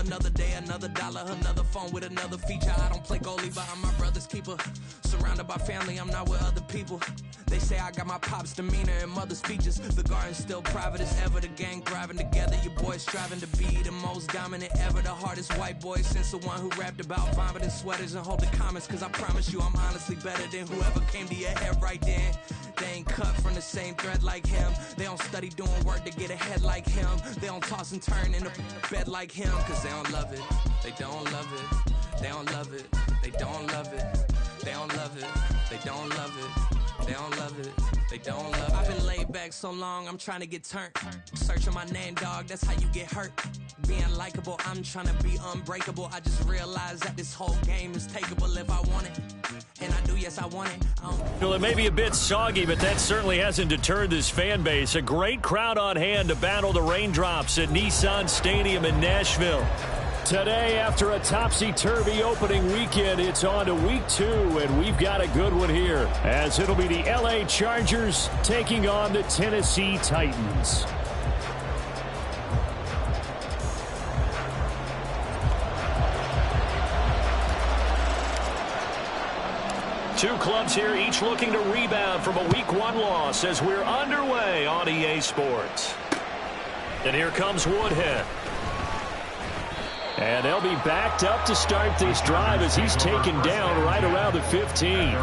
Another day, another dollar, another phone with another feature. I don't play goalie, but I'm my brother's keeper. Surrounded by family, I'm not with other people. They say I got my pop's demeanor and mother's features. The garden's still private as ever. The gang thriving together. Your boys striving to be the most dominant ever. The hardest white boy since the one who rapped about vomiting sweaters and hold the comments. Cause I promise you I'm honestly better than whoever came to your head right then. They ain't cut from the same thread like him. They don't study doing work to get ahead like him. They don't toss and turn in the bed like him. Cause they don't love it. They don't love it. They don't love it. They don't love it. They don't love it. They don't love it. They don't love it. They don't love it. I've been laid back so long, I'm trying to get turned. Searching my name, dog, that's how you get hurt. Being likable, I'm trying to be unbreakable. I just realized that this whole game is takeable if I want it. And I do, yes, I want it. Well, it may be a bit soggy, but that certainly hasn't deterred this fan base. A great crowd on hand to battle the raindrops at Nissan Stadium in Nashville. Today, after a topsy-turvy opening weekend, it's on to week 2, and we've got a good one here, as it'll be the LA Chargers taking on the Tennessee Titans. Two clubs here, each looking to rebound from a Week 1 loss as we're underway on EA Sports. And here comes Woodhead. And they'll be backed up to start this drive as he's taken down right around the 15.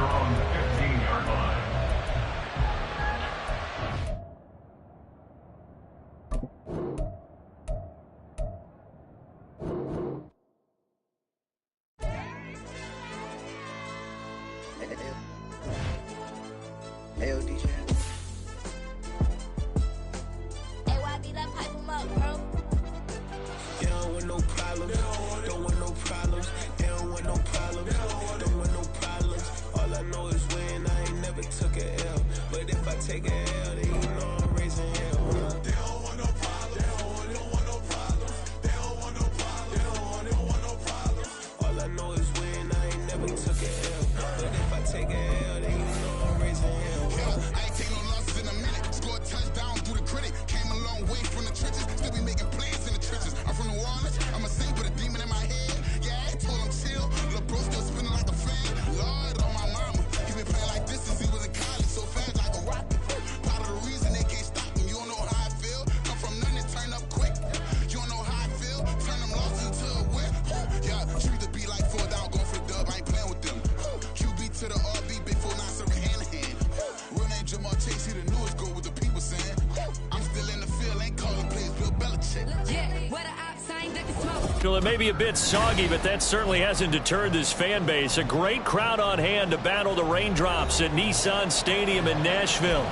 Well, it may be a bit soggy, but that certainly hasn't deterred this fan base. A great crowd on hand to battle the raindrops at Nissan Stadium in Nashville.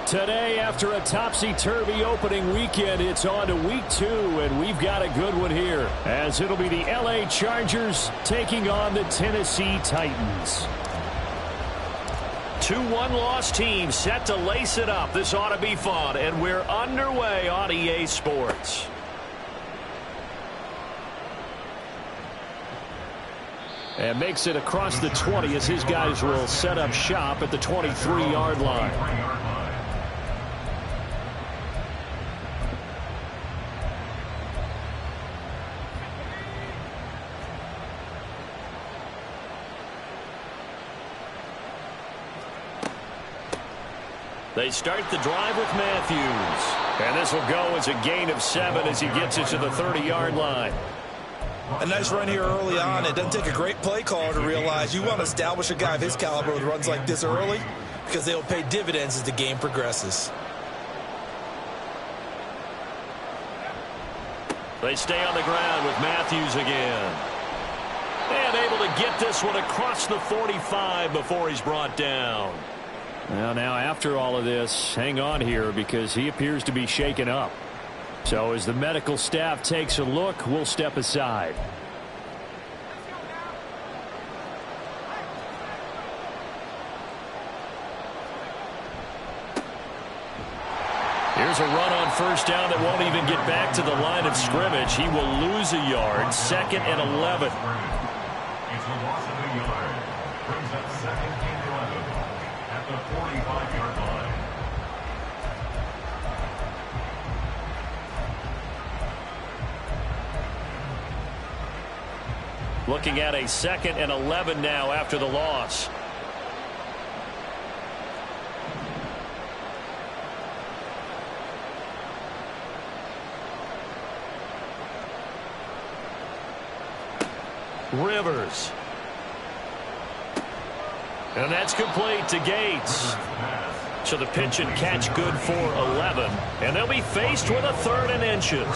Today, after a topsy-turvy opening weekend, it's on to week 2, and we've got a good one here, as it'll be the LA Chargers taking on the Tennessee Titans. 2 one-loss teams set to lace it up. This ought to be fun, and we're underway on EA Sports. And makes it across the 20 as his guys will set up shop at the 23-yard line. They start the drive with Matthews. And this will go as a gain of 7 as he gets it to the 30-yard line. A nice run here early on. It doesn't take a great play caller to realize you want to establish a guy of his caliber with runs like this early, because they'll pay dividends as the game progresses. They stay on the ground with Matthews again. And able to get this one across the 45 before he's brought down. Well, now after all of this, hang on here because he appears to be shaken up. So as the medical staff takes a look, we'll step aside. Here's a run on first down that won't even get back to the line of scrimmage. He will lose a yard. 2nd and 11. It's a loss of a yard. Brings up 2nd and 11 at the 45-yard line. Looking at a 2nd and 11 now after the loss. Rivers. And that's complete to Gates. So the pitch and catch good for 11. And they'll be faced with a 3rd and inches.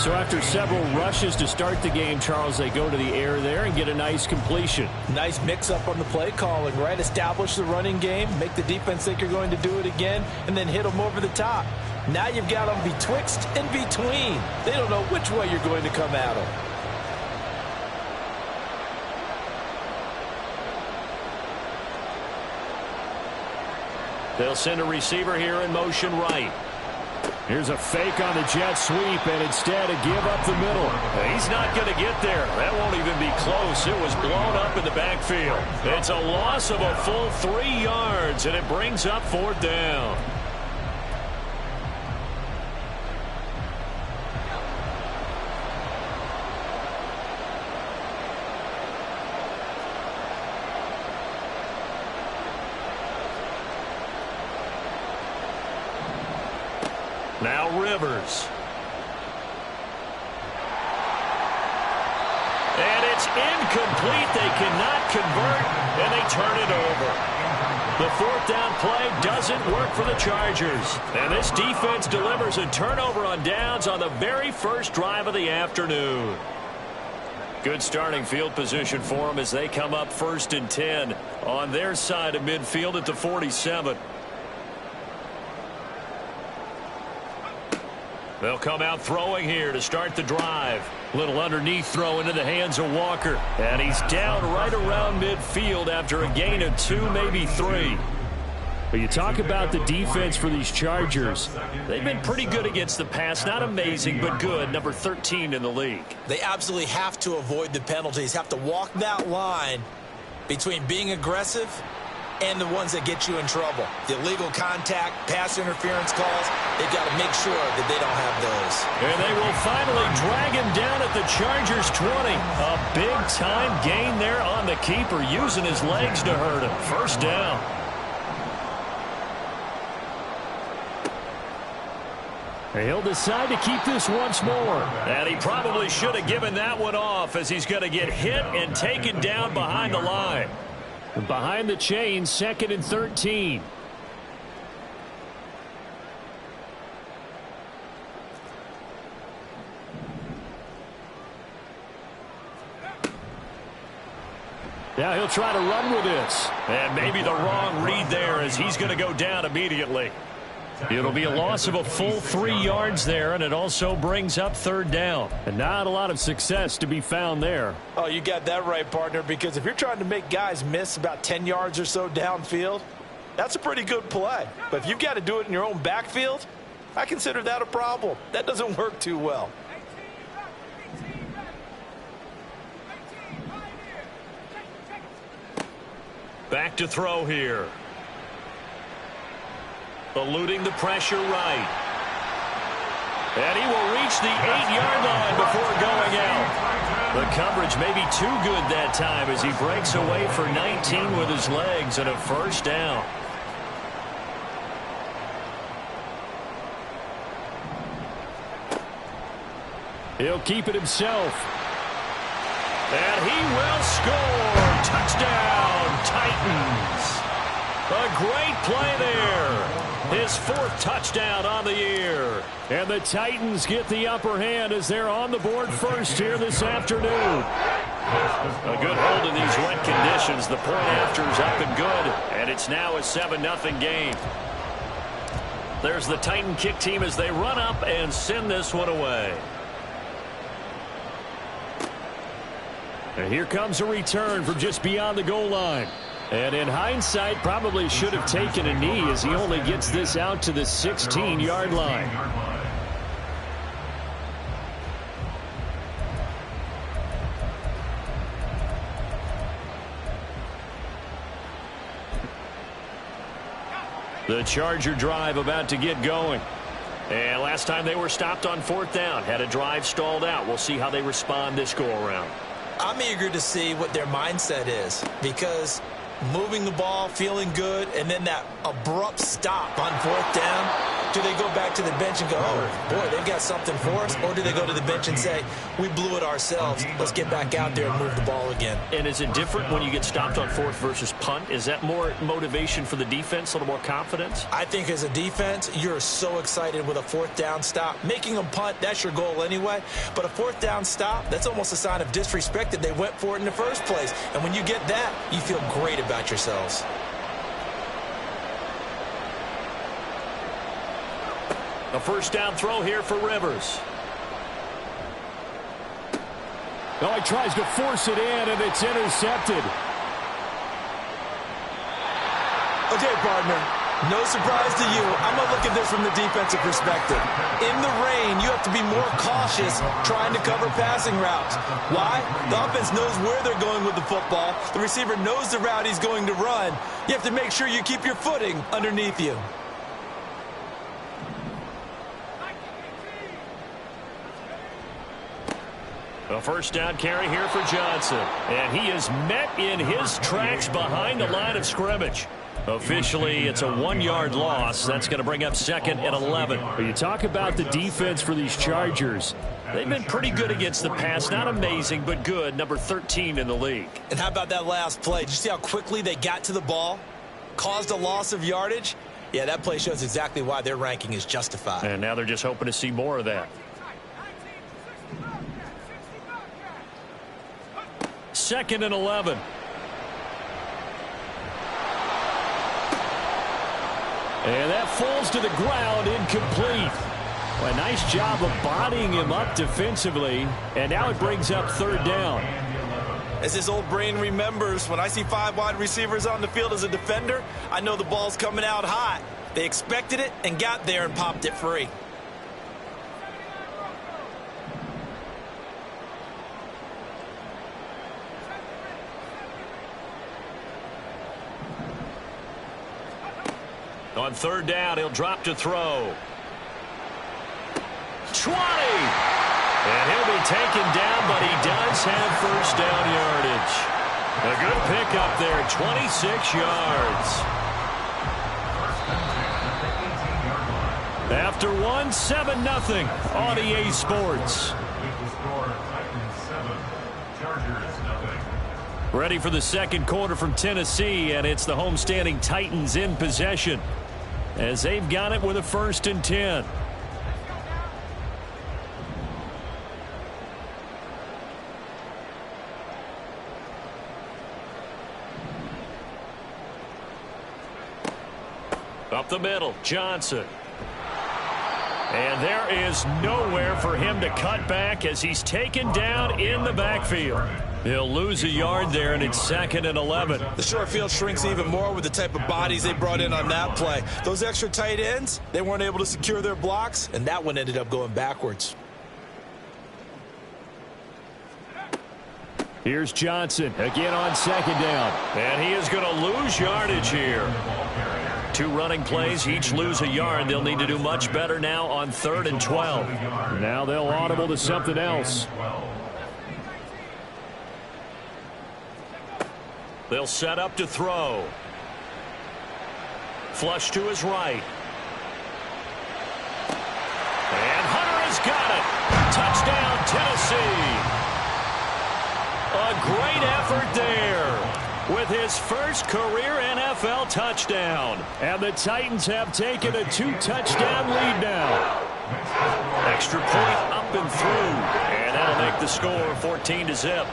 So after several rushes to start the game, Charles, they go to the air there and get a nice completion. Nice mix-up on the play calling, right? Establish the running game, make the defense think you're going to do it again, and then hit them over the top. Now you've got them betwixt and between. They don't know which way you're going to come at them. They'll send a receiver here in motion right. Here's a fake on the jet sweep, and instead a give up the middle. He's not going to get there. That won't even be close. It was blown up in the backfield. It's a loss of a full 3 yards, and it brings up 4th down. Now Rivers. And it's incomplete. They cannot convert, and they turn it over. The 4th down play doesn't work for the Chargers. And this defense delivers a turnover on downs on the very first drive of the afternoon. Good starting field position for them as they come up 1st and 10 on their side of midfield at the 47. They'll come out throwing here to start the drive. Little underneath throw into the hands of Walker. And he's down right around midfield after a gain of 2, maybe 3. But you talk about the defense for these Chargers. They've been pretty good against the pass. Not amazing, but good. Number 13 in the league. They absolutely have to avoid the penalties, have to walk that line between being aggressive and the ones that get you in trouble. The illegal contact, pass interference calls, they've got to make sure that they don't have those. And they will finally drag him down at the Chargers 20. A big-time gain there on the keeper, using his legs to hurt him. 1st down. He'll decide to keep this once more. And he probably should have given that one off, as he's going to get hit and taken down behind the line. Behind the chain, 2nd and 13. Now he'll try to run with this. And maybe the wrong read there, as he's going to go down immediately. It'll be a loss of a full 3 yards there, and it also brings up 3rd down. And not a lot of success to be found there. Oh, you got that right, partner, because if you're trying to make guys miss about 10 yards or so downfield, that's a pretty good play. But if you've got to do it in your own backfield, I consider that a problem. That doesn't work too well. Back to throw here. Eluding the pressure right. And he will reach the 8-yard line before going out. The coverage may be too good that time as he breaks away for 19 with his legs and a 1st down. He'll keep it himself. And he will score. Touchdown, Titans. A great play there. His 4th touchdown on the year. And the Titans get the upper hand as they're on the board first here this afternoon. A good hold in these wet conditions. The point after is up and good. And it's now a 7-0 game. There's the Titan kick team as they run up and send this one away. And here comes a return from just beyond the goal line. And in hindsight, probably should have taken a knee as he only gets this out to the 16-yard line. The Charger drive about to get going. And last time they were stopped on 4th down, had a drive stalled out. We'll see how they respond this go-around. I'm eager to see what their mindset is, because moving the ball, feeling good, and then that abrupt stop on 4th down. Do they go back to the bench and go, oh, boy, they've got something for us? Or do they go to the bench and say, we blew it ourselves. Let's get back out there and move the ball again. And is it different when you get stopped on 4th versus punt? Is that more motivation for the defense, a little more confidence? I think as a defense, you're so excited with a 4th down stop. Making them punt, that's your goal anyway. But a 4th down stop, that's almost a sign of disrespect that they went for it in the first place. And when you get that, you feel great about yourselves. A first down throw here for Rivers. Oh, he tries to force it in, and it's intercepted. Okay, partner, no surprise to you. I'm going to look at this from the defensive perspective. In the rain, you have to be more cautious trying to cover passing routes. Why? The offense knows where they're going with the football. The receiver knows the route he's going to run. You have to make sure you keep your footing underneath you. A first down carry here for Johnson. And he is met in his tracks behind the line of scrimmage. Officially, it's a 1-yard loss. That's going to bring up 2nd and 11. But you talk about the defense for these Chargers. They've been pretty good against the pass. Not amazing, but good. Number 13 in the league. And how about that last play? Did you see how quickly they got to the ball? Caused a loss of yardage? Yeah, that play shows exactly why their ranking is justified. And now they're just hoping to see more of that. 2nd and 11. And that falls to the ground, incomplete. Well, a nice job of bodying him up defensively. And now it brings up 3rd down. As his old brain remembers, when I see 5 wide receivers on the field as a defender, I know the ball's coming out hot. They expected it and got there and popped it free. On 3rd down, he'll drop to throw. 20! And he'll be taken down, but he does have first down yardage. A good pickup there, 26 yards. After 1, 7-0 on EA Sports. Ready for the second quarter from Tennessee, and it's the homestanding Titans in possession as they've got it with a 1st and 10. Up the middle, Johnson. And there is nowhere for him to cut back as he's taken down in the backfield. He'll lose a yard there, and it's 2nd and 11. The short field shrinks even more with the type of bodies they brought in on that play. Those extra tight ends, they weren't able to secure their blocks, and that one ended up going backwards. Here's Johnson again on 2nd down. And he is going to lose yardage here. 2 running plays, each lose a yard. They'll need to do much better now on 3rd and 12. Now they'll audible to something else. They'll set up to throw. Flush to his right. And Hunter has got it. Touchdown, Tennessee. A great effort there with his first career NFL touchdown. And the Titans have taken a 2-touchdown lead now. Extra point up and through. And that'll make the score 14-0.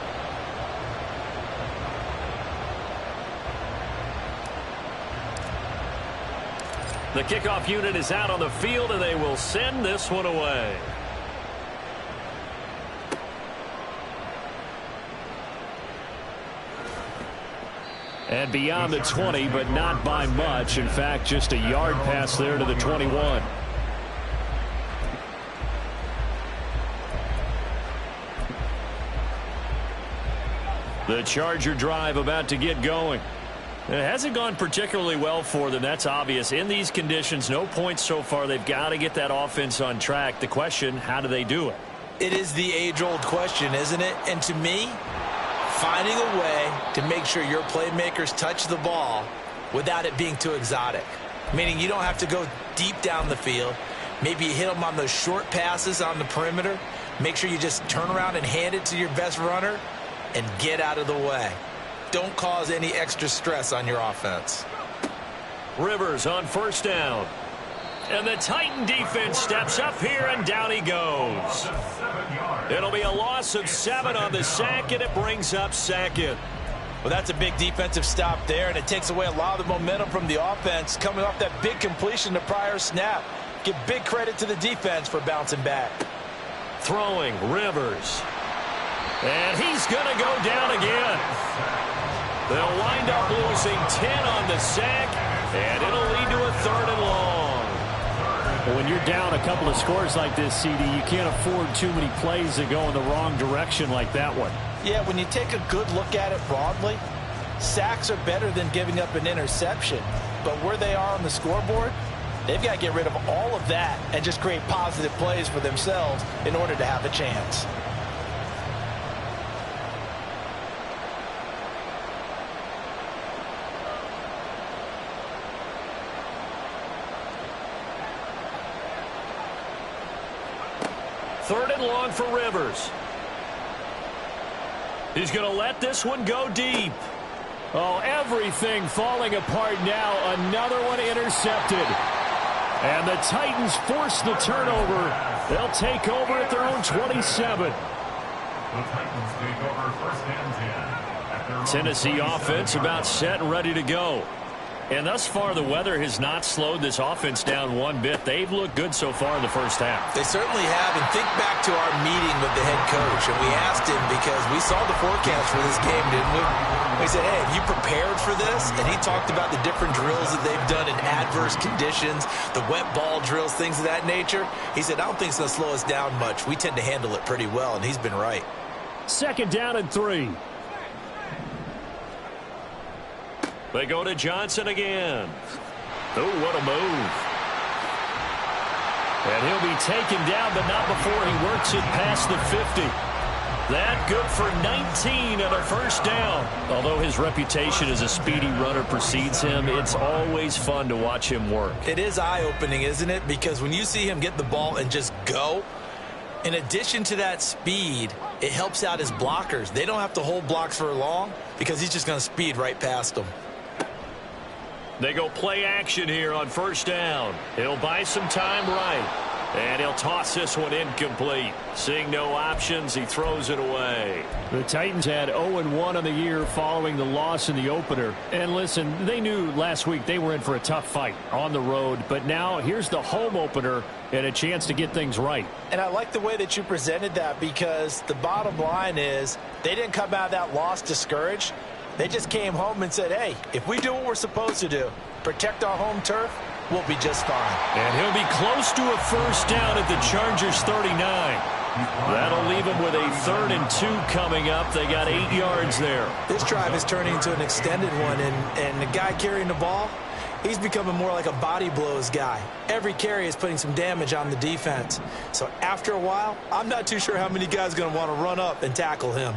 The kickoff unit is out on the field, and they will send this one away. And beyond the 20, but not by much. In fact, just a yard pass there to the 21. The Charger drive about to get going. It hasn't gone particularly well for them. That's obvious. In these conditions, no points so far. They've got to get that offense on track. The question, how do they do it? It is the age-old question, isn't it? And to me, finding a way to make sure your playmakers touch the ball without it being too exotic. Meaning you don't have to go deep down the field. Maybe you hit them on those short passes on the perimeter. Make sure you just turn around and hand it to your best runner and get out of the way. Don't cause any extra stress on your offense. Rivers on first down. And the Titan defense steps up here, and down he goes. It'll be a loss of 7 on the sack, and it brings up second. Well, that's a big defensive stop there, and it takes away a lot of the momentum from the offense coming off that big completion the prior snap. Give big credit to the defense for bouncing back. Throwing, Rivers. And he's going to go down again. They'll wind up losing 10 on the sack, and it'll lead to a 3rd and long. Well, when you're down a couple of scores like this, CD, you can't afford too many plays that go in the wrong direction like that one. Yeah, when you take a good look at it broadly, sacks are better than giving up an interception. But where they are on the scoreboard, they've got to get rid of all of that and just create positive plays for themselves in order to have a chance. Third and long for Rivers. He's going to let this one go deep. Oh, everything falling apart now. Another one intercepted. And the Titans force the turnover. They'll take over at their own 27. The Titans take over 1st and 10. Tennessee offense about set and ready to go. And thus far, the weather has not slowed this offense down one bit. They've looked good so far in the first half. They certainly have. And think back to our meeting with the head coach. And we asked him, because we saw the forecast for this game, didn't we? We said, hey, have you prepared for this? And he talked about the different drills that they've done in adverse conditions, the wet ball drills, things of that nature. He said, I don't think it's going to slow us down much. We tend to handle it pretty well, and he's been right. 2nd down and 3. They go to Johnson again. Oh, what a move. And he'll be taken down, but not before he works it past the 50. That good for 19 and a 1st down. Although his reputation as a speedy runner precedes him, it's always fun to watch him work. It is eye-opening, isn't it? Because when you see him get the ball and just go, in addition to that speed, it helps out his blockers. They don't have to hold blocks for long because he's just going to speed right past them. They go play action here on 1st down. He'll buy some time right. And he'll toss this one incomplete. Seeing no options, he throws it away. The Titans had 0-1 on the year following the loss in the opener. And listen, they knew last week they were in for a tough fight on the road. But now here's the home opener and a chance to get things right. And I like the way that you presented that, because the bottom line is they didn't come out of that loss discouraged. They just came home and said, hey, if we do what we're supposed to do, protect our home turf, we'll be just fine. And he'll be close to a 1st down at the Chargers 39. That'll leave him with a 3rd and 2 coming up. They got 8 yards there. This drive is turning into an extended one, and the guy carrying the ball, he's becoming more like a body blows guy. Every carry is putting some damage on the defense. So after a while, I'm not too sure how many guys are going to want to run up and tackle him.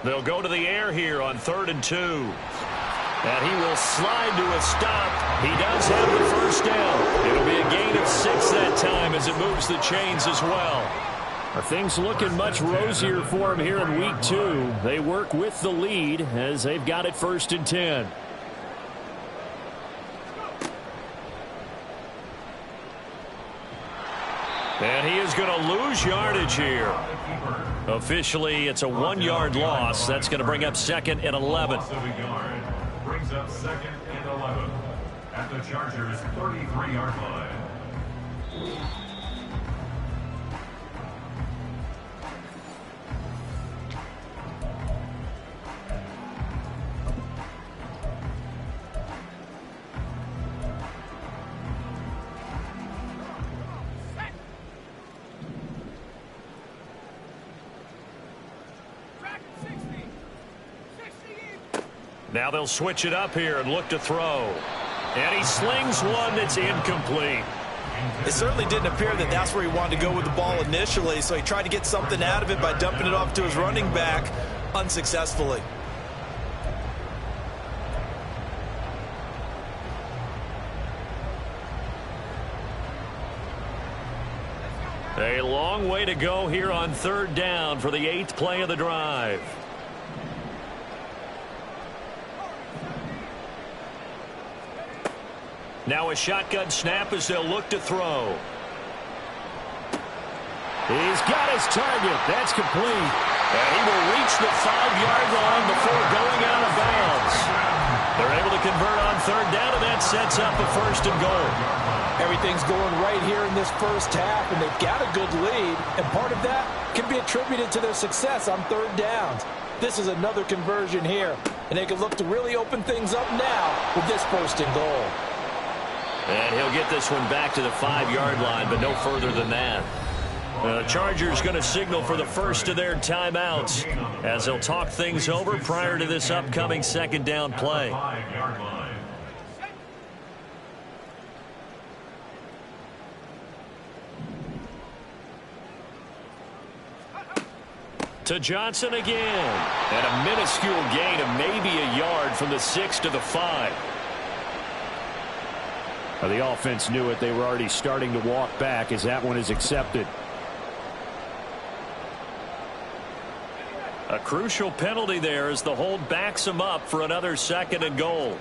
They'll go to the air here on 3rd and 2. And he will slide to a stop. He does have the 1st down. It'll be a gain of 6 that time as it moves the chains as well. Are things looking much rosier for him here in week 2? They work with the lead as they've got it 1st and 10. And he is going to lose yardage here. Officially, it's a 1-yard loss. That's going to bring up 2nd and 11. Brings up 2nd and 11 at the Chargers' 33-yard line. Now they'll switch it up here and look to throw. And he slings one that's incomplete. It certainly didn't appear that that's where he wanted to go with the ball initially, so he tried to get something out of it by dumping it off to his running back unsuccessfully. A long way to go here on third down for the 8th play of the drive. Now a shotgun snap as they'll look to throw. He's got his target. That's complete. And he will reach the 5-yard line before going out of bounds. They're able to convert on third down, and that sets up a 1st and goal. Everything's going right here in this first half, and they've got a good lead, and part of that can be attributed to their success on third downs. This is another conversion here, and they can look to really open things up now with this 1st and goal. And he'll get this one back to the 5-yard line, but no further than that. The Chargers going to signal for the first of their timeouts as they'll talk things over prior to this upcoming 2nd down play. To Johnson again. And a minuscule gain of maybe a yard from the 6 to the 5. Well, the offense knew it. They were already starting to walk back as that one is accepted. A crucial penalty there as the hold backs him up for another 2nd and goal.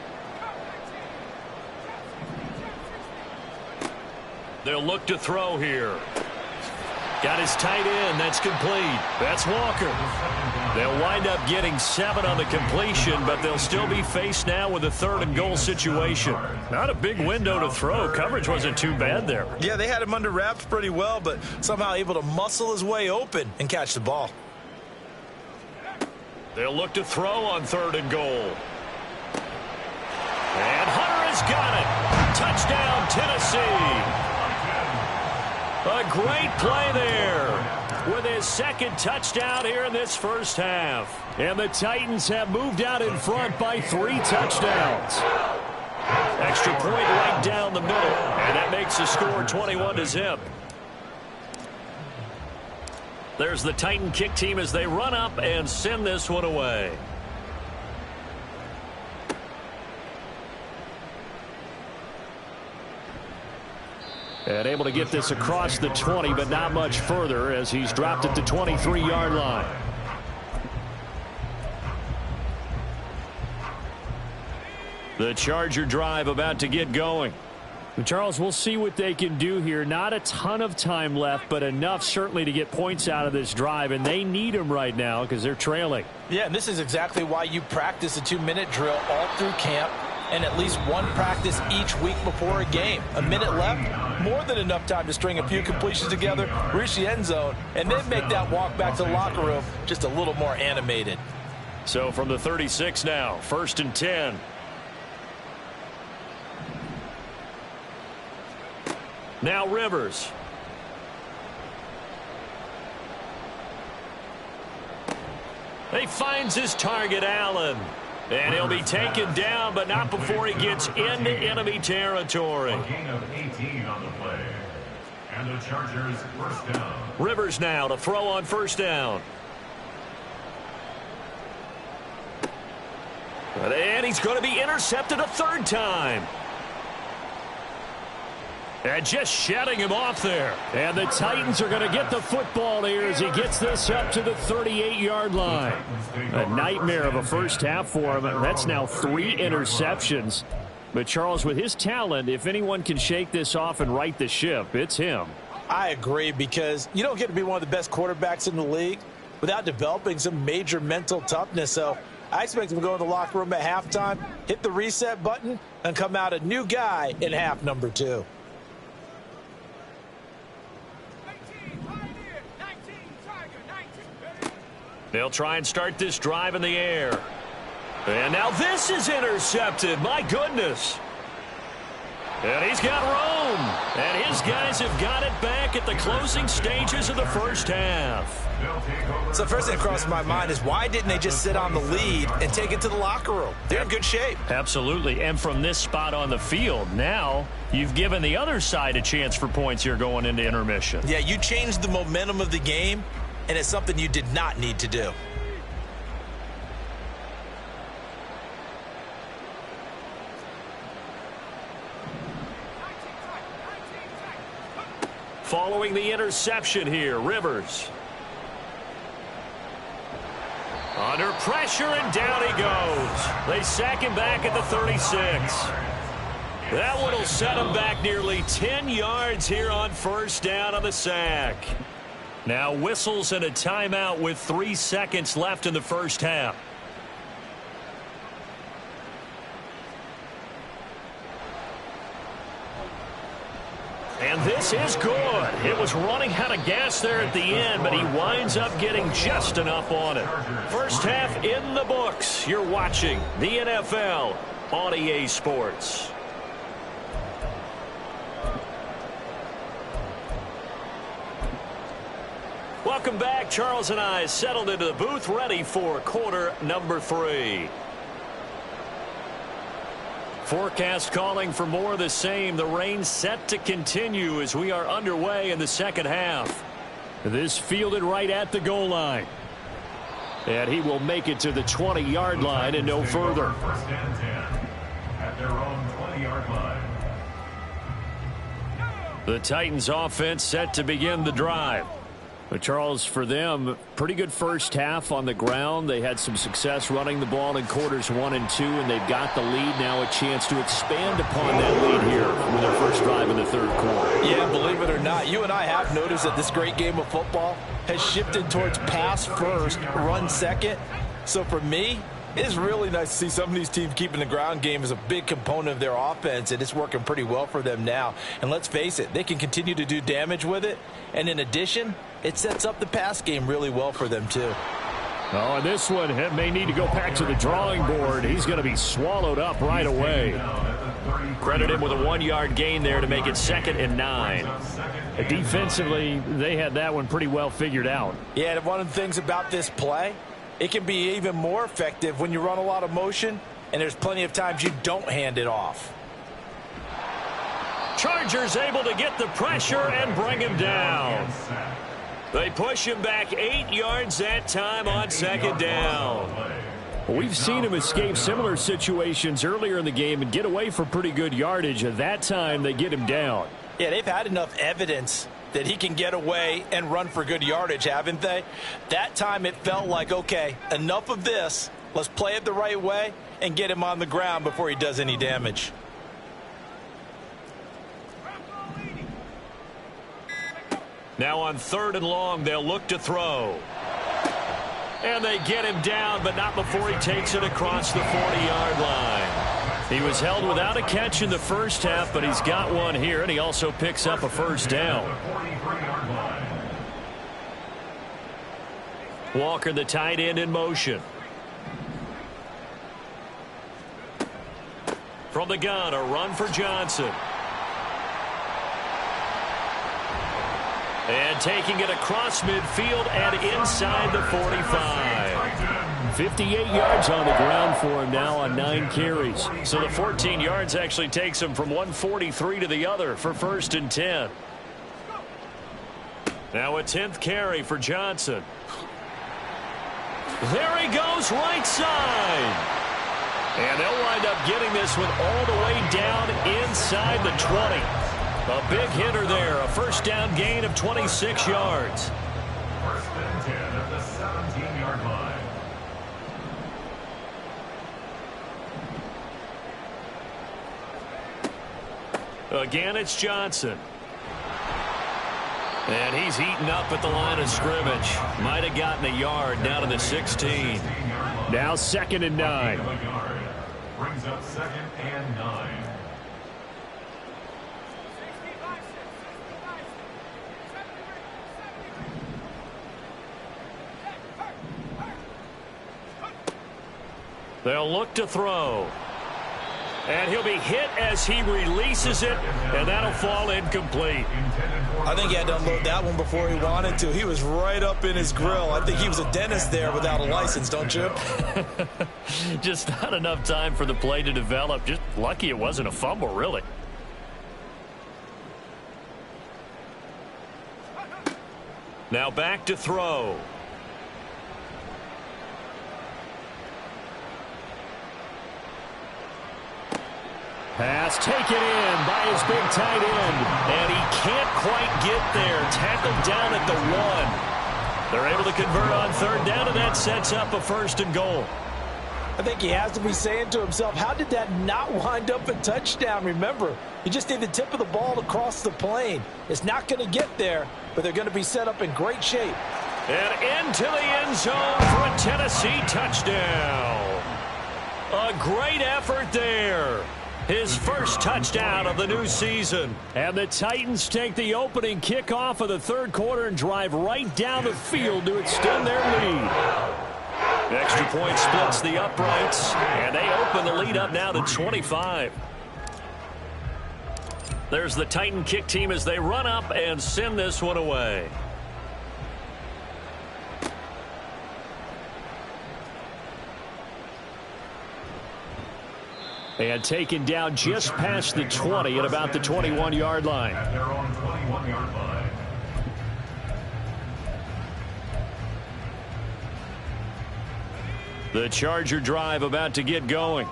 They'll look to throw here. Got his tight end. That's complete. That's Walker. They'll wind up getting 7 on the completion, but they'll still be faced now with a 3rd and goal situation. Not a big window to throw. Coverage wasn't too bad there. Yeah, they had him under wraps pretty well, but somehow able to muscle his way open and catch the ball. They'll look to throw on 3rd and goal. And Hunter has got it. Touchdown, Tennessee. A great play there with his 2nd touchdown here in this first half. And the Titans have moved out in front by 3 touchdowns. Extra point right down the middle. And that makes the score 21-0. There's the Titan kick team as they run up and send this one away. And able to get this across the 20, but not much further as he's dropped at the 23-yard line. The Charger drive about to get going. And Charles, we'll see what they can do here. Not a ton of time left, but enough certainly to get points out of this drive, and they need them right now because they're trailing. Yeah, and this is exactly why you practice a 2-minute drill all through camp and at least one practice each week before a game. A minute left, more than enough time to string a few completions together, reach the end zone, and then make that walk back to the locker room just a little more animated. So from the 36 now, 1st and 10. Now Rivers. He finds his target, Allen. And he'll be taken down, but not before he gets into enemy territory. A gain of 18 on the play. And the Chargers 1st down. Rivers now to throw on 1st down. And he's going to be intercepted a 3rd time. And just shutting him off there. And the Titans are going to get the football here as he gets this up to the 38-yard line. A nightmare of a first half for him. That's now 3 interceptions. But Charles, with his talent, if anyone can shake this off and right the ship, it's him. I agree, because you don't get to be one of the best quarterbacks in the league without developing some major mental toughness. So I expect him to go in the locker room at halftime, hit the reset button, and come out a new guy in half number 2. They'll try and start this drive in the air. And now this is intercepted. My goodness. And he's got room. And his guys have got it back back at the closing stages of the first half. So first thing that crosses my mind is why didn't they just sit on the lead and take it to the locker room? They're in good shape. Absolutely. And from this spot on the field, now you've given the other side a chance for points here going into intermission. Yeah, you changed the momentum of the game, and it's something you did not need to do. Following the interception here, Rivers. Under pressure, and down he goes. They sack him back at the 36. That one will set him back nearly 10 yards here on first down on the sack. Now whistles and a timeout with 3 seconds left in the first half. And this is good. It was running out of gas there at the end, but he winds up getting just enough on it. First half in the books. You're watching the NFL on EA Sports. Welcome back. Charles and I settled into the booth, ready for quarter number 3. Forecast calling for more of the same. The rain set to continue as we are underway in the second half. This fielded right at the goal line. And he will make it to the 20-yard line and no further. First and 10 at their own 20-yard line. The Titans offense set to begin the drive. But Charles, for them, pretty good first half on the ground. They had some success running the ball in quarters 1 and 2, and they've got the lead now, a chance to expand upon that lead here with their first drive in the third quarter. Yeah, believe it or not, you and I have noticed that this great game of football has shifted towards pass first, run second. So for me, it's really nice to see some of these teams keeping the ground game as a big component of their offense, and it's working pretty well for them now. And let's face it, they can continue to do damage with it. And in addition, it sets up the pass game really well for them, too. Oh, and this one may need to go back to the drawing board. He's going to be swallowed up right away. Credit him with a 1-yard gain there to make it 2nd and 9. Defensively, they had that one pretty well figured out. Yeah, and one of the things about this play, it can be even more effective when you run a lot of motion, and there's plenty of times you don't hand it off. Chargers able to get the pressure and bring him down. They push him back 8 yards that time on 2nd down. We've seen him escape similar situations earlier in the game and get away for pretty good yardage. At that time, they get him down. Yeah, they've had enough evidence that he can get away and run for good yardage, haven't they? That time it felt like, okay, enough of this. Let's play it the right way and get him on the ground before he does any damage. Now on 3rd and long, they'll look to throw. And they get him down, but not before he takes it across the 40-yard line. He was held without a catch in the first half, but he's got one here, and he also picks up a first down. Walker, the tight end, in motion. From the gun, a run for Johnson. And taking it across midfield and inside the 45. 58 yards on the ground for him now on 9 carries. So the 14 yards actually takes him from 143 to the other for 1st and 10. Now a 10th carry for Johnson. There he goes, right side. And they'll wind up getting this one all the way down inside the 20. A big hitter there, a first down gain of 26 yards. 1st and 10 at the 17-yard line. Again, it's Johnson. And he's eaten up at the line of scrimmage. Might have gotten a yard down to the 16. Now 2nd and 9. Brings up 2nd and 9. They'll look to throw. And he'll be hit as he releases it, and that'll fall incomplete. I think he had to unload that one before he wanted to. He was right up in his grill. I think he was a dentist there without a license, don't you? Just not enough time for the play to develop. Just lucky it wasn't a fumble, really. Now back to throw. Pass taken in by his big tight end. And he can't quite get there. Tackled down at the 1. They're able to convert on third down, and that sets up a 1st and goal. I think he has to be saying to himself, how did that not wind up a touchdown? Remember, you just need the tip of the ball to cross the plane. It's not going to get there, but they're going to be set up in great shape. And into the end zone for a Tennessee touchdown. A great effort there. His first touchdown of the new season. And the Titans take the opening kickoff of the third quarter and drive right down the field to extend their lead. The extra point splits the uprights, and they open the lead up now to 25. There's the Titan kick team as they run up and send this one away. And taken down just past the 20 at about the 21-yard line. They're on 21-yard line. The Charger drive about to get going.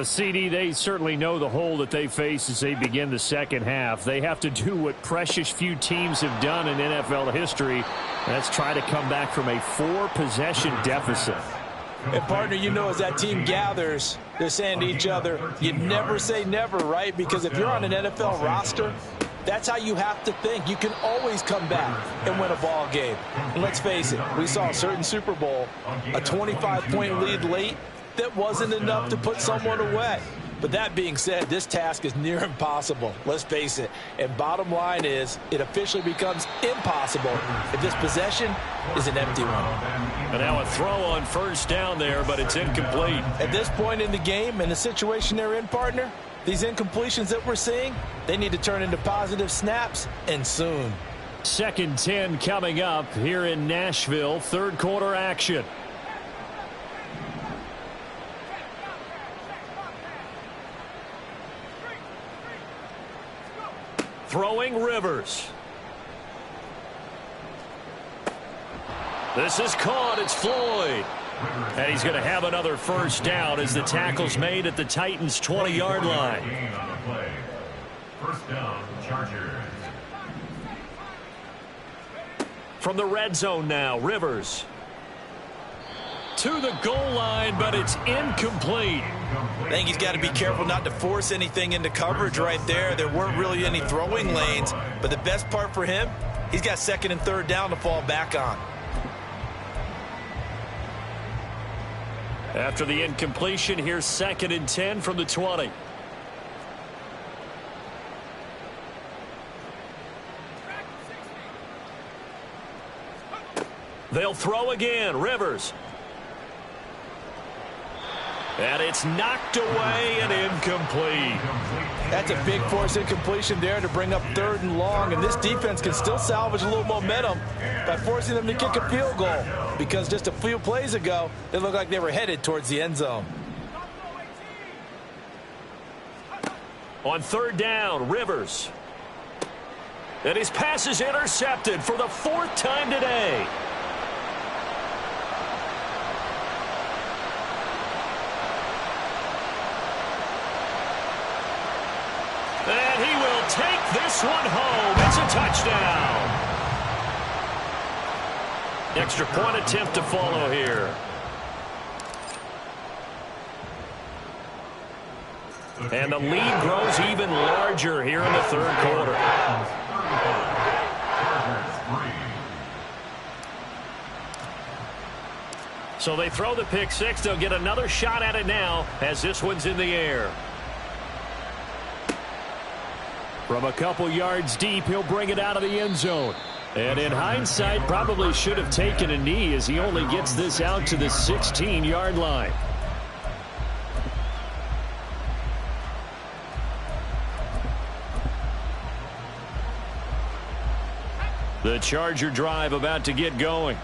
CD, they certainly know the hole that they face as they begin the second half. They have to do what precious few teams have done in NFL history. That's try to come back from a 4-possession deficit. And, partner, you know, as that team gathers, they're saying to each other, you never say never, right? Because if you're on an NFL roster, that's how you have to think. You can always come back and win a ball game. And let's face it, we saw a certain Super Bowl, a 25-point lead late that wasn't enough to put someone away. But that being said, this task is near impossible. Let's face it. And bottom line is, it officially becomes impossible if this possession is an empty one. And now a throw on first down there, but it's incomplete. At this point in the game and the situation they're in, partner, these incompletions that we're seeing, they need to turn into positive snaps, and soon. 2nd and 10 coming up here in Nashville. Third quarter action. Throwing Rivers. This is caught. It's Floyd. And he's going to have another first down as the tackle's made at the Titans' 20-yard line. First down, Chargers. From the red zone now, Rivers. To the goal line, but it's incomplete. I think he's got to be careful not to force anything into coverage right there. There weren't really any throwing lanes, but the best part for him, he's got 2nd and 3rd down to fall back on. After the incompletion, here's 2nd and 10 from the 20. They'll throw again. Rivers. And it's knocked away and incomplete. That's a big force incompletion there to bring up 3rd and long, and this defense can still salvage a little momentum by forcing them to kick a field goal, because just a few plays ago, they looked like they were headed towards the end zone. On 3rd down, Rivers. And his pass is intercepted for the 4th time today. And he will take this one home. It's a touchdown. Extra point attempt to follow here. And the lead grows even larger here in the third quarter. So they throw the pick six. They'll get another shot at it now as this one's in the air. From a couple yards deep, he'll bring it out of the end zone. And in hindsight, probably should have taken a knee as he only gets this out to the 16-yard line. The Charger drive about to get going.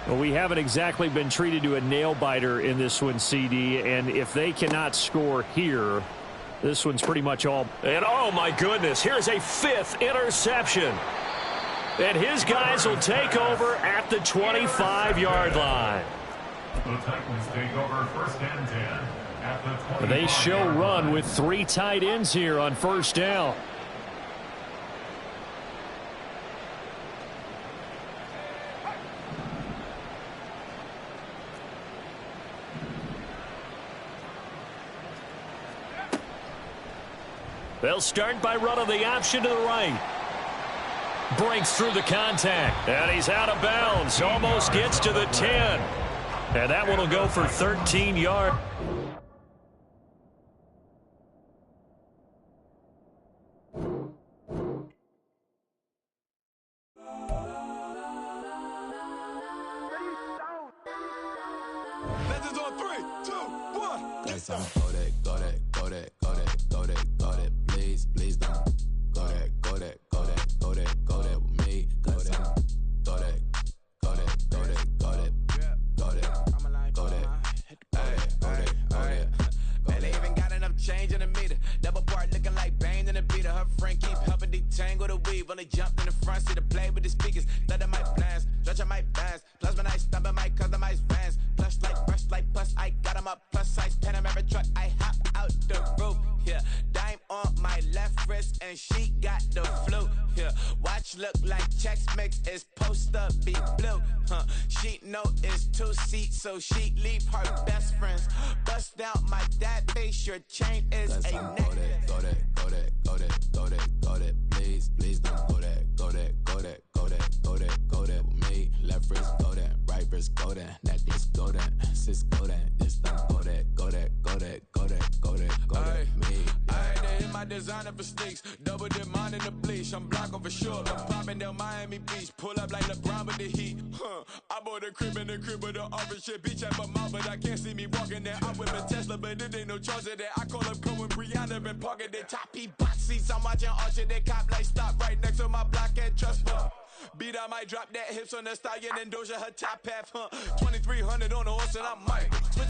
Well, we haven't exactly been treated to a nail-biter in this one, CD, and if they cannot score here, this one's pretty much all. And, oh, my goodness, here's a fifth interception. And his guys will take over at the 25-yard line. The Titans take over first and 10 at the 25. They show run with 3 tight ends here on first down. They'll start by running the option to the right. Breaks through the contact. And he's out of bounds. Almost gets to the 10. And that one will go for 13 yards. Legends on 3, 2, 1. Guess I'm go that, go that, go that, go that, go that, go that. Please don't go that, go that, go that, go that, go that with me. Go that, go that, go that, go that, go that, go that, go that, go that. Man, they even got enough change in the meter. Double part looking like Bane in the beater. Her friend keep helping detangle the weave. Only jumped in the front seat to play with the speakers. Thunder my plans, stretch my bands. Plus when I stumble my customized vans. Plus like brush like plus I got them up. Plus size Panamera truck. I hop out the roof. Yeah, dime on my left wrist and she got the flu. Yeah, watch look like checks mix is post up be blue. She know it's 2 seats so she leave her best friends. Bust out my dad face. Your chain is a necklace. Go that, go that, go that, go that, go that. Please don't go that, go that, go that, go that, go that, go that with me. Left wrist go that, right wrist go that, necklace go that, sis go that. This don't go that, go that, go that, go that, go that, go that. Me. I had to hit my designer for sneaks. Double dip mine in the bleach. I'm blocking for sure. I'm popping down Miami Beach. Pull up like LeBron with the heat. I bought a crib in the crib with the office shit. Beach at my mouth, but I can't see me walking there. I'm with a Tesla, but it ain't no charge of that. I call up Cohen, Brianna, been parking the top P box seats. I'm watching Archer, they cop like stop right next to my block and trust fund. Beat, I might drop that hips on the stallion and Doja her top half, 2300 on the horse and I might.